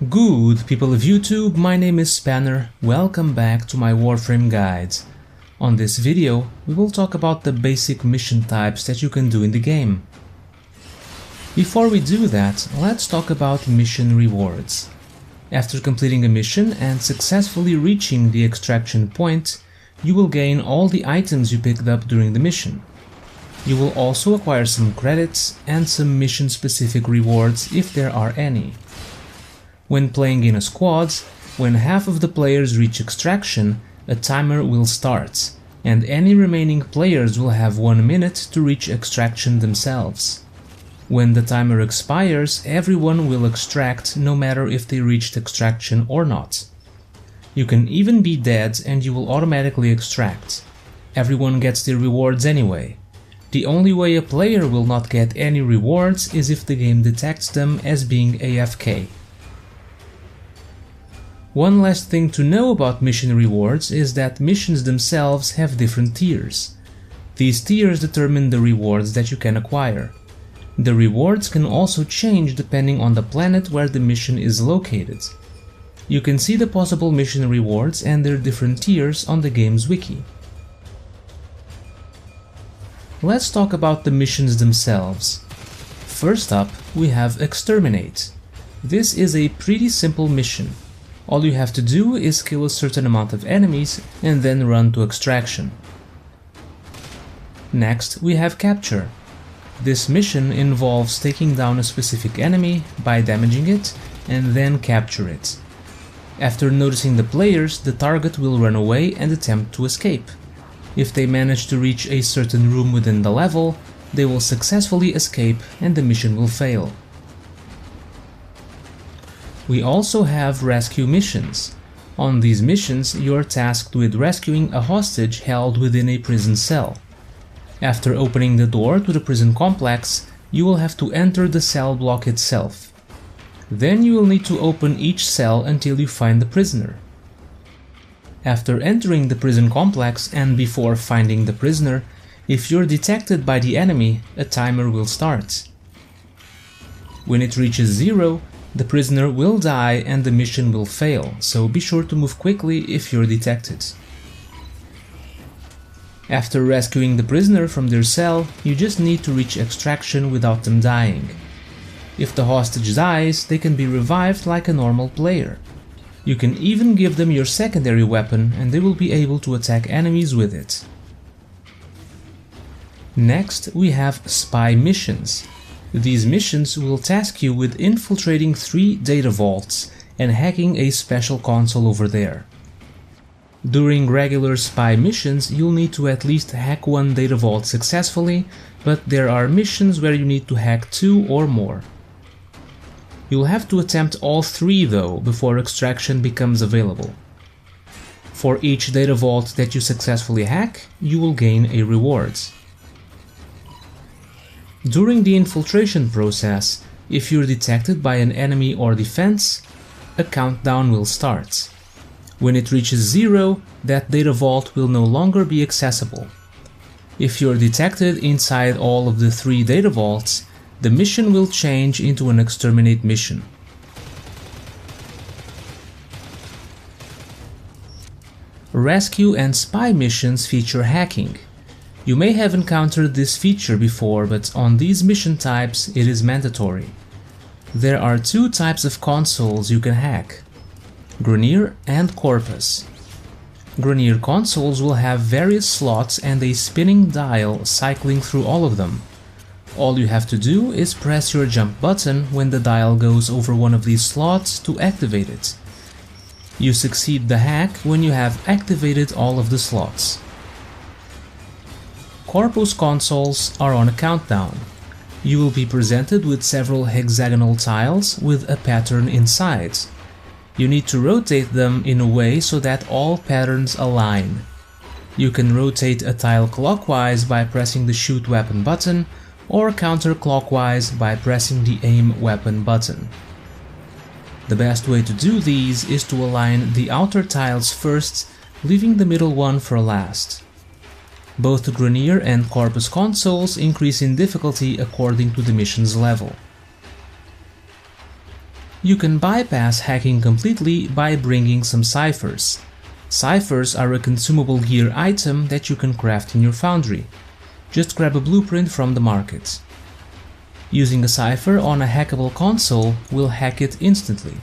Good people of YouTube, my name is Spanner, welcome back to my Warframe guides. On this video, we will talk about the basic mission types that you can do in the game. Before we do that, let's talk about mission rewards. After completing a mission and successfully reaching the extraction point, you will gain all the items you picked up during the mission. You will also acquire some credits and some mission-specific rewards if there are any. When playing in a squad, when half of the players reach extraction, a timer will start, and any remaining players will have 1 minute to reach extraction themselves. When the timer expires, everyone will extract no matter if they reached extraction or not. You can even be dead and you will automatically extract. Everyone gets their rewards anyway. The only way a player will not get any rewards is if the game detects them as being AFK. One last thing to know about mission rewards is that missions themselves have different tiers. These tiers determine the rewards that you can acquire. The rewards can also change depending on the planet where the mission is located. You can see the possible mission rewards and their different tiers on the game's wiki. Let's talk about the missions themselves. First up, we have Exterminate. This is a pretty simple mission. All you have to do is kill a certain amount of enemies and then run to extraction. Next, we have Capture. This mission involves taking down a specific enemy by damaging it and then capture it. After noticing the players, the target will run away and attempt to escape. If they manage to reach a certain room within the level, they will successfully escape and the mission will fail. We also have rescue missions. On these missions, you are tasked with rescuing a hostage held within a prison cell. After opening the door to the prison complex, you will have to enter the cell block itself. Then you will need to open each cell until you find the prisoner. After entering the prison complex and before finding the prisoner, if you're detected by the enemy, a timer will start. When it reaches 0, the prisoner will die and the mission will fail, so be sure to move quickly if you're detected. After rescuing the prisoner from their cell, you just need to reach extraction without them dying. If the hostage dies, they can be revived like a normal player. You can even give them your secondary weapon and they will be able to attack enemies with it. Next, we have Spy missions. These missions will task you with infiltrating 3 data vaults and hacking a special console over there. During regular spy missions, you'll need to at least hack 1 data vault successfully, but there are missions where you need to hack 2 or more. You'll have to attempt all 3 though before extraction becomes available. For each data vault that you successfully hack, you will gain a reward. During the infiltration process, if you're detected by an enemy or defense, a countdown will start. When it reaches 0, that data vault will no longer be accessible. If you're detected inside all of the 3 data vaults, the mission will change into an Exterminate mission. Rescue and spy missions feature hacking. You may have encountered this feature before, but on these mission types it is mandatory. There are 2 types of consoles you can hack: Grenier and Corpus. Grenier consoles will have various slots and a spinning dial cycling through all of them. All you have to do is press your jump button when the dial goes over one of these slots to activate it. You succeed the hack when you have activated all of the slots. Corpus consoles are on a countdown. You will be presented with several hexagonal tiles with a pattern inside. You need to rotate them in a way so that all patterns align. You can rotate a tile clockwise by pressing the shoot weapon button, or counterclockwise by pressing the aim weapon button. The best way to do these is to align the outer tiles first, leaving the middle one for last. Both the Grenier and Corpus consoles increase in difficulty according to the mission's level. You can bypass hacking completely by bringing some ciphers. Ciphers are a consumable gear item that you can craft in your foundry. Just grab a blueprint from the market. Using a cipher on a hackable console will hack it instantly.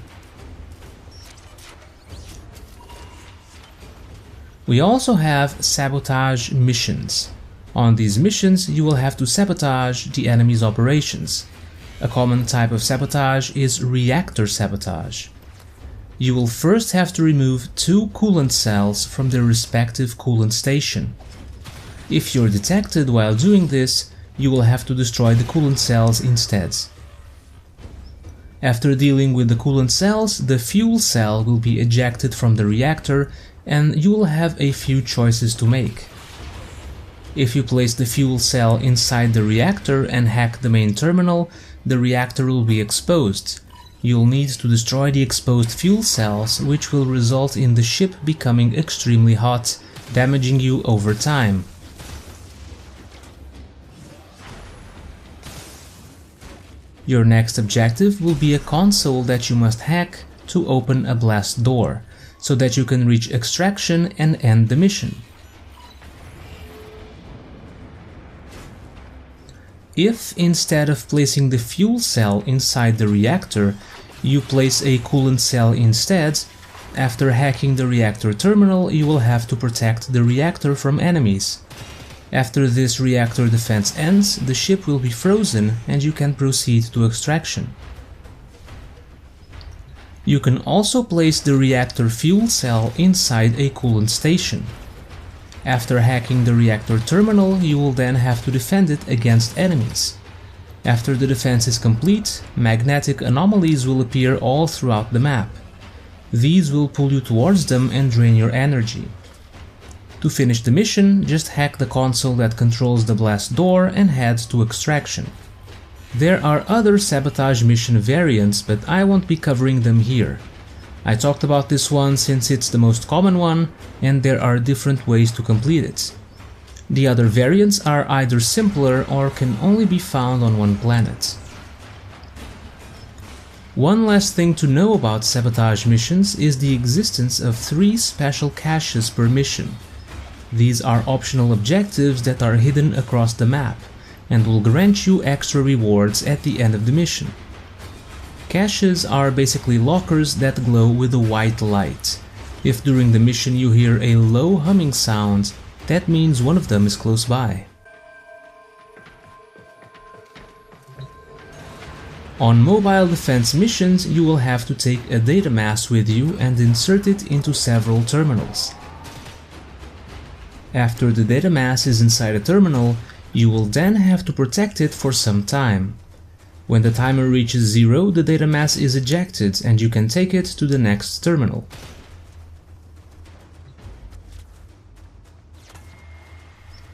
We also have sabotage missions. On these missions, you will have to sabotage the enemy's operations. A common type of sabotage is reactor sabotage. You will first have to remove 2 coolant cells from their respective coolant station. If you're detected while doing this, you will have to destroy the coolant cells instead. After dealing with the coolant cells, the fuel cell will be ejected from the reactor and you will have a few choices to make. If you place the fuel cell inside the reactor and hack the main terminal, the reactor will be exposed. You'll need to destroy the exposed fuel cells, which will result in the ship becoming extremely hot, damaging you over time. Your next objective will be a console that you must hack to open a blast door, so that you can reach extraction and end the mission. If, instead of placing the fuel cell inside the reactor, you place a coolant cell instead, after hacking the reactor terminal, you will have to protect the reactor from enemies. After this reactor defense ends, the ship will be frozen and you can proceed to extraction. You can also place the reactor fuel cell inside a coolant station. After hacking the reactor terminal, you will then have to defend it against enemies. After the defense is complete, magnetic anomalies will appear all throughout the map. These will pull you towards them and drain your energy. To finish the mission, just hack the console that controls the blast door and head to extraction. There are other sabotage mission variants, but I won't be covering them here. I talked about this one since it's the most common one, and there are different ways to complete it. The other variants are either simpler or can only be found on one planet. One last thing to know about sabotage missions is the existence of 3 special caches per mission. These are optional objectives that are hidden across the map and will grant you extra rewards at the end of the mission. Caches are basically lockers that glow with a white light. If during the mission you hear a low humming sound, that means one of them is close by. On mobile defense missions, you will have to take a data mass with you and insert it into several terminals. After the data mass is inside a terminal, you will then have to protect it for some time. When the timer reaches 0, the data mass is ejected and you can take it to the next terminal.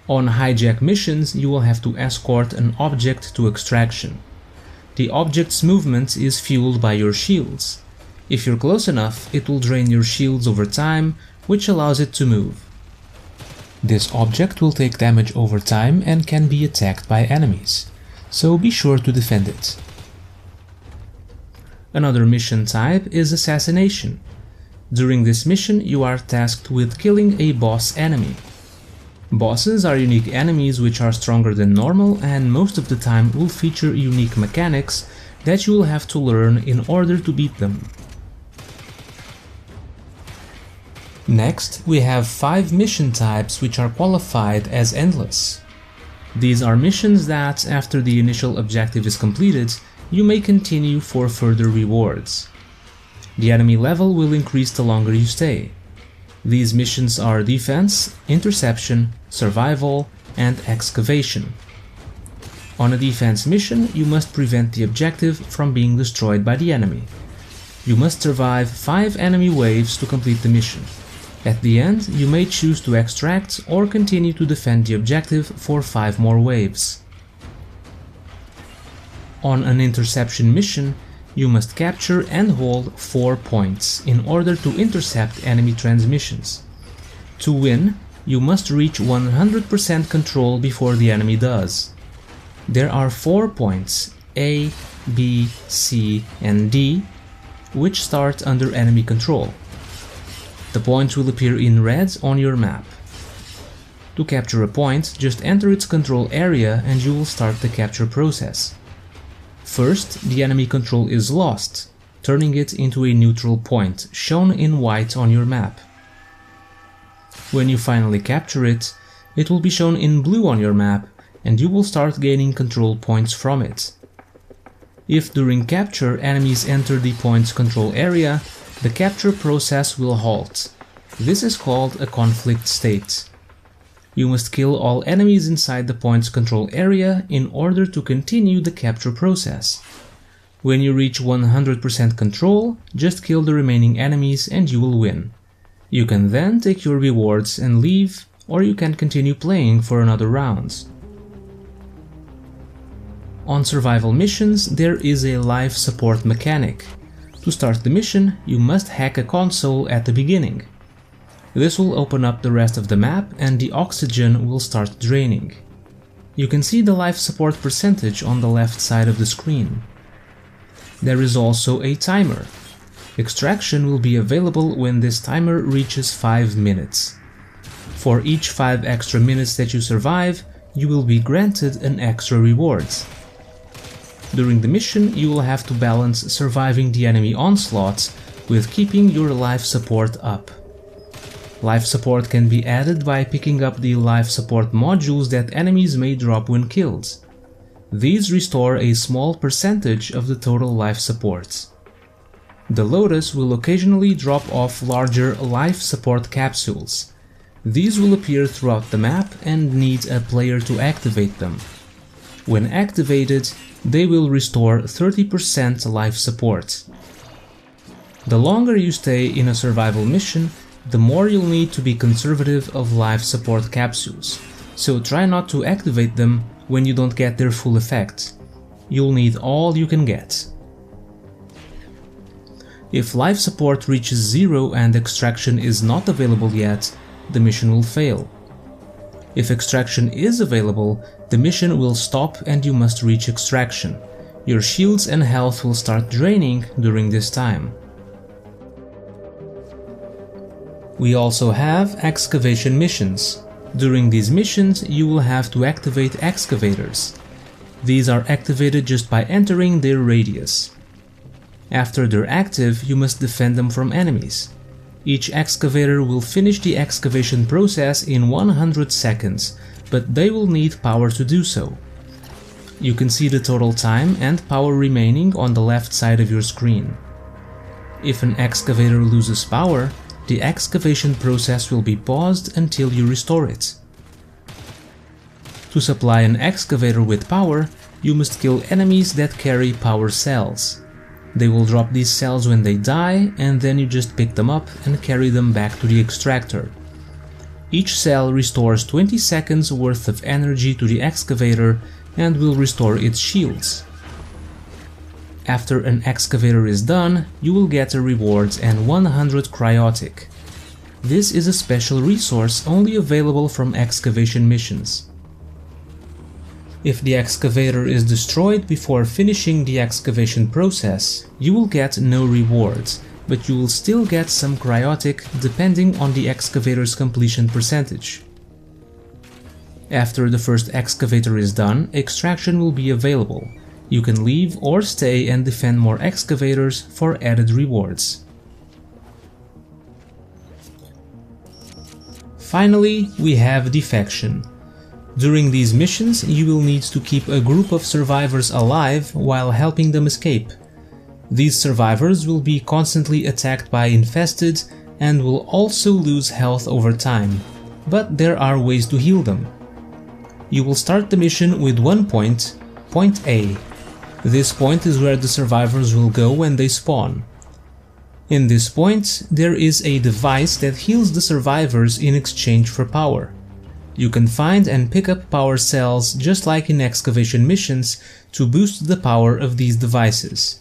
On hijack missions, you will have to escort an object to extraction. The object's movement is fueled by your shields. If you're close enough, it will drain your shields over time, which allows it to move. This object will take damage over time and can be attacked by enemies, so be sure to defend it. Another mission type is assassination. During this mission, you are tasked with killing a boss enemy. Bosses are unique enemies which are stronger than normal and most of the time will feature unique mechanics that you will have to learn in order to beat them. Next, we have 5 mission types which are qualified as endless. These are missions that, after the initial objective is completed, you may continue for further rewards. The enemy level will increase the longer you stay. These missions are defense, interception, survival, and excavation. On a defense mission, you must prevent the objective from being destroyed by the enemy. You must survive 5 enemy waves to complete the mission. At the end, you may choose to extract or continue to defend the objective for 5 more waves. On an interception mission, you must capture and hold 4 points in order to intercept enemy transmissions. To win, you must reach 100% control before the enemy does. There are 4 points, A, B, C, and D, which start under enemy control. The points will appear in red on your map. To capture a point, just enter its control area and you will start the capture process. First, the enemy control is lost, turning it into a neutral point, shown in white on your map. When you finally capture it, it will be shown in blue on your map, and you will start gaining control points from it. If during capture enemies enter the point's control area, the capture process will halt. This is called a conflict state. You must kill all enemies inside the point's control area in order to continue the capture process. When you reach 100% control, just kill the remaining enemies and you will win. You can then take your rewards and leave, or you can continue playing for another round. On survival missions, there is a life support mechanic. To start the mission, you must hack a console at the beginning. This will open up the rest of the map and the oxygen will start draining. You can see the life support percentage on the left side of the screen. There is also a timer. Extraction will be available when this timer reaches 5 minutes. For each 5 extra minutes that you survive, you will be granted an extra reward. During the mission, you will have to balance surviving the enemy onslaughts with keeping your life support up. Life support can be added by picking up the life support modules that enemies may drop when killed. These restore a small percentage of the total life support. The Lotus will occasionally drop off larger life support capsules. These will appear throughout the map and need a player to activate them. When activated, they will restore 30% life support. The longer you stay in a survival mission, the more you'll need to be conservative of life support capsules, so try not to activate them when you don't get their full effect. You'll need all you can get. If life support reaches 0 and extraction is not available yet, the mission will fail. If extraction is available, the mission will stop and you must reach extraction. Your shields and health will start draining during this time. We also have excavation missions. During these missions, you will have to activate excavators. These are activated just by entering their radius. After they're active, you must defend them from enemies. Each excavator will finish the excavation process in 100 seconds, but they will need power to do so. You can see the total time and power remaining on the left side of your screen. If an excavator loses power, the excavation process will be paused until you restore it. To supply an excavator with power, you must kill enemies that carry power cells. They will drop these cells when they die, and then you just pick them up and carry them back to the extractor. Each cell restores 20 seconds worth of energy to the excavator and will restore its shields. After an excavator is done, you will get a reward and 100 cryotic. This is a special resource only available from excavation missions. If the excavator is destroyed before finishing the excavation process, you will get no rewards, but you will still get some cryotic depending on the excavator's completion percentage. After the first excavator is done, extraction will be available. You can leave or stay and defend more excavators for added rewards. Finally, we have defection. During these missions, you will need to keep a group of survivors alive while helping them escape. These survivors will be constantly attacked by infested and will also lose health over time, but there are ways to heal them. You will start the mission with one point, Point A. This point is where the survivors will go when they spawn. In this point, there is a device that heals the survivors in exchange for power. You can find and pick up power cells just like in excavation missions to boost the power of these devices.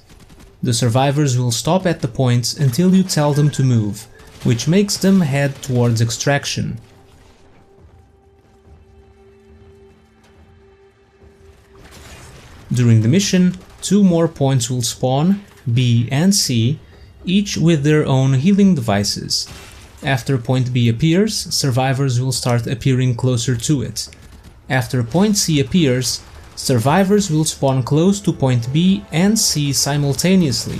The survivors will stop at the point until you tell them to move, which makes them head towards extraction. During the mission, 2 more points will spawn, B and C, each with their own healing devices. After point B appears, survivors will start appearing closer to it. After point C appears, survivors will spawn close to point B and C simultaneously,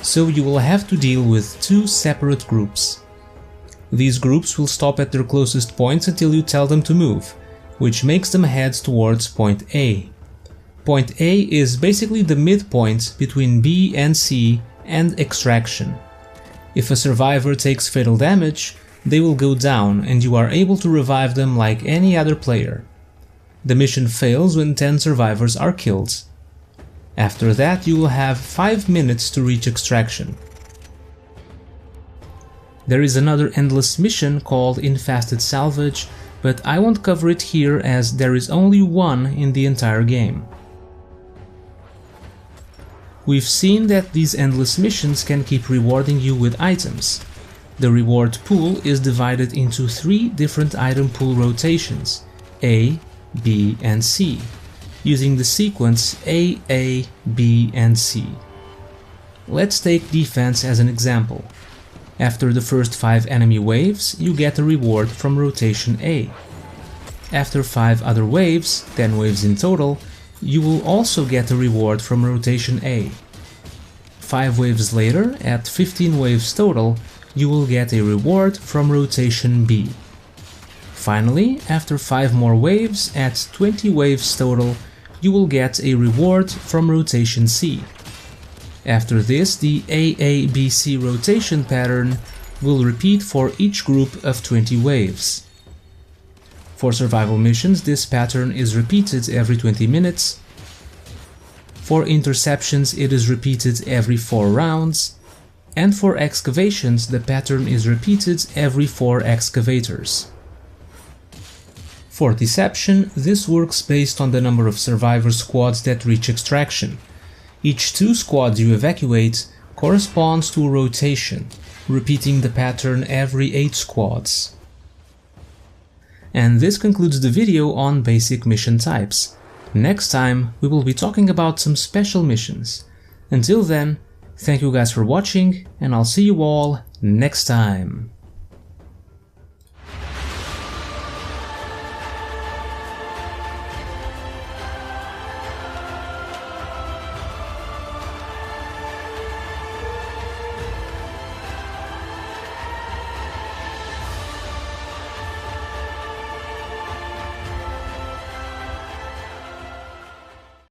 so you will have to deal with two separate groups. These groups will stop at their closest points until you tell them to move, which makes them head towards point A. Point A is basically the midpoint between B and C and extraction. If a survivor takes fatal damage, they will go down and you are able to revive them like any other player. The mission fails when 10 survivors are killed. After that, you will have 5 minutes to reach extraction. There is another endless mission called Infested Salvage, but I won't cover it here as there is only one in the entire game. We've seen that these endless missions can keep rewarding you with items. The reward pool is divided into 3 different item pool rotations, A, B and C, using the sequence A, B and C. Let's take defense as an example. After the first 5 enemy waves, you get a reward from rotation A. After 5 other waves, 10 waves in total, you will also get a reward from rotation A. 5 waves later, at 15 waves total, you will get a reward from rotation B. Finally, after 5 more waves, at 20 waves total, you will get a reward from rotation C. After this, the AABC rotation pattern will repeat for each group of 20 waves. For survival missions, this pattern is repeated every 20 minutes. For interceptions, it is repeated every 4 rounds. And for excavations, the pattern is repeated every 4 excavators. For deception, this works based on the number of survivor squads that reach extraction. Each 2 squads you evacuate corresponds to a rotation, repeating the pattern every 8 squads. And this concludes the video on basic mission types. Next time we will be talking about some special missions. Until then, thank you guys for watching, and I'll see you all next time.